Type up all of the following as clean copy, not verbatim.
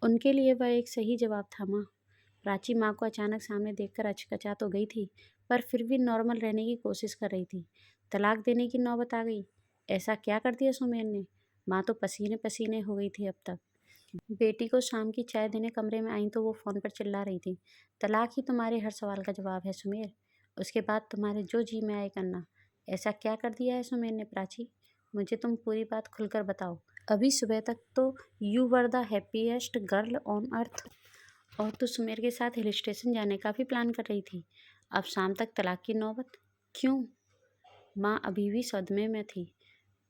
उनके लिए वह एक सही जवाब था माँ। प्राची माँ को अचानक सामने देखकर अचकचा तो गई थी, पर फिर भी नॉर्मल रहने की कोशिश कर रही थी। तलाक देने की नौबत आ गई। ऐसा क्या कर दिया सुमेर ने? माँ तो पसीने पसीने हो गई थी अब तक। बेटी को शाम की चाय देने कमरे में आई तो वो फ़ोन पर चिल्ला रही थी, तलाक ही तुम्हारे हर सवाल का जवाब है सुमेर। उसके बाद तुम्हारे जो जी में आए करना। ऐसा क्या कर दिया है सुमेर ने प्राची? मुझे तुम पूरी बात खुलकर बताओ। अभी सुबह तक तो you were the happiest girl on earth, और तो सुमेर के साथ हिल स्टेशन जाने का भी प्लान कर रही थी। अब शाम तक तलाक की नौबत। क्यों? माँ अभी भी सदमे में थी।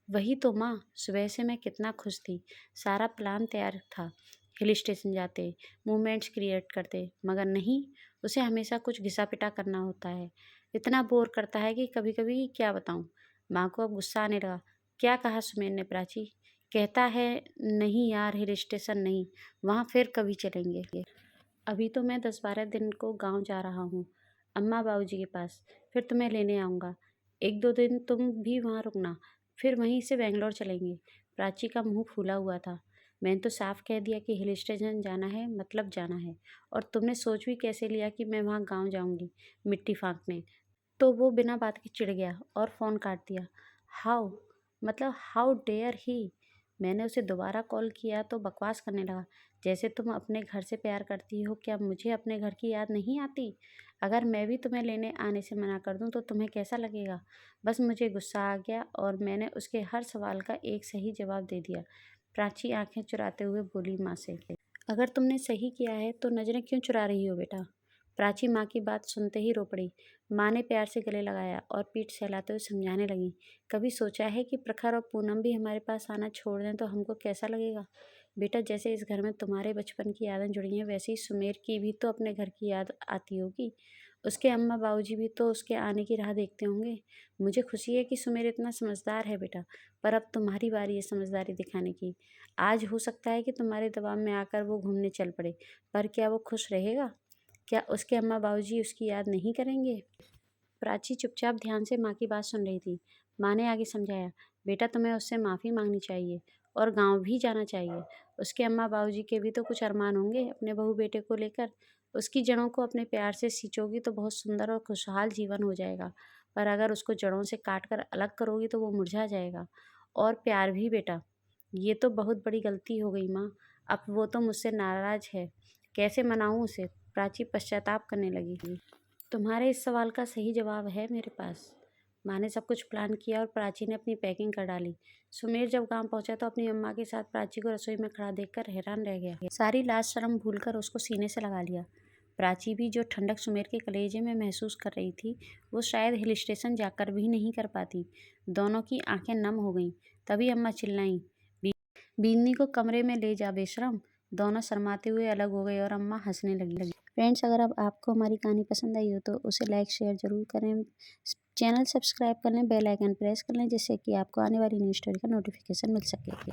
वही तो माँ, सुबह से मैं कितना खुश थी। सारा प्लान तैयार था। हिल स्टेशन जाते, मोमेंट्स क्रिएट करते, मगर नहीं, उसे हमेशा कुछ घिसा-पिटा करना होता है। इतना बोर करता है कि कभी-कभी क्या बताऊँ। माँ को अब गुस्सा आने लगा। क्या कहा सुमेर ने प्राची? कहता है नहीं यार, हिल स्टेशन नहीं, वहाँ फिर कभी चलेंगे। अभी तो मैं 10-12 दिन को गाँव जा रहा हूँ, अम्मा बाबूजी के पास। फिर तुम्हें लेने आऊँगा। 1-2 दिन तुम भी वहाँ रुकना, फिर वहीं से बैंगलोर चलेंगे। प्राची का मुँह फूला हुआ था। मैंने तो साफ कह दिया कि हिल स्टेशन जाना है मतलब जाना है, और तुमने सोच भी कैसे लिया कि मैं वहाँ गाँव जाऊँगी मिट्टी फाँकने? तो वो बिना बात के चिढ़ गया और फ़ोन काट दिया। हाउ, मतलब हाउ डेयर ही। मैंने उसे दोबारा कॉल किया तो बकवास करने लगा। जैसे तुम अपने घर से प्यार करती हो, क्या मुझे अपने घर की याद नहीं आती? अगर मैं भी तुम्हें लेने आने से मना कर दूँ तो तुम्हें कैसा लगेगा? बस मुझे गुस्सा आ गया और मैंने उसके हर सवाल का एक सही जवाब दे दिया। प्राची आंखें चुराते हुए बोली माँ से। अगर तुमने सही किया है तो नज़रें क्यों चुरा रही हो बेटा? प्राची माँ की बात सुनते ही रो पड़ी। माँ ने प्यार से गले लगाया और पीठ सहलाते हुए समझाने लगी। कभी सोचा है कि प्रखर और पूनम भी हमारे पास आना छोड़ दें तो हमको कैसा लगेगा? बेटा, जैसे इस घर में तुम्हारे बचपन की यादें जुड़ी हैं, वैसे ही सुमेर की भी तो अपने घर की याद आती होगी। उसके अम्मा बाबूजी भी तो उसके आने की राह देखते होंगे। मुझे खुशी है कि सुमेर इतना समझदार है बेटा, पर अब तुम्हारी बारी है समझदारी दिखाने की। आज हो सकता है कि तुम्हारे दबाव में आकर वो घूमने चल पड़े, पर क्या वो खुश रहेगा? क्या उसके अम्मा बाबूजी उसकी याद नहीं करेंगे? प्राची चुपचाप ध्यान से माँ की बात सुन रही थी। माँ ने आगे समझाया, बेटा तुम्हें उससे माफ़ी मांगनी चाहिए और गांव भी जाना चाहिए। उसके अम्मा बाबूजी के भी तो कुछ अरमान होंगे अपने बहू बेटे को लेकर। उसकी जड़ों को अपने प्यार से सींचोगी तो बहुत सुंदर और खुशहाल जीवन हो जाएगा, पर अगर उसको जड़ों से काट कर अलग करोगी तो वो मुरझा जाएगा। और प्यार भी बेटा, ये तो बहुत बड़ी गलती हो गई माँ। अब वो तो मुझसे नाराज़ है, कैसे मनाऊँ उसे? प्राची पश्चाताप करने लगी। तुम्हारे इस सवाल का सही जवाब है मेरे पास। माँ ने सब कुछ प्लान किया और प्राची ने अपनी पैकिंग कर डाली। सुमेर जब गांव पहुंचा तो अपनी अम्मा के साथ प्राची को रसोई में खड़ा देखकर हैरान रह गया। सारी लाज शर्म भूलकर उसको सीने से लगा लिया। प्राची भी जो ठंडक सुमेर के कलेजे में महसूस कर रही थी, वो शायद हिल स्टेशन जाकर भी नहीं कर पाती। दोनों की आंखें नम हो गईं। तभी अम्मा चिल्लाईं, बीनी को कमरे में ले जा बेशरम। दोनों शर्माते हुए अलग हो गए और अम्मा हंसने लगी। फ्रेंड्स, अगर अब आपको हमारी कहानी पसंद आई हो तो उसे लाइक शेयर ज़रूर करें। चैनल सब्सक्राइब कर लें, बेल आइकन प्रेस कर लें, जिससे कि आपको आने वाली न्यू स्टोरी का नोटिफिकेशन मिल सके।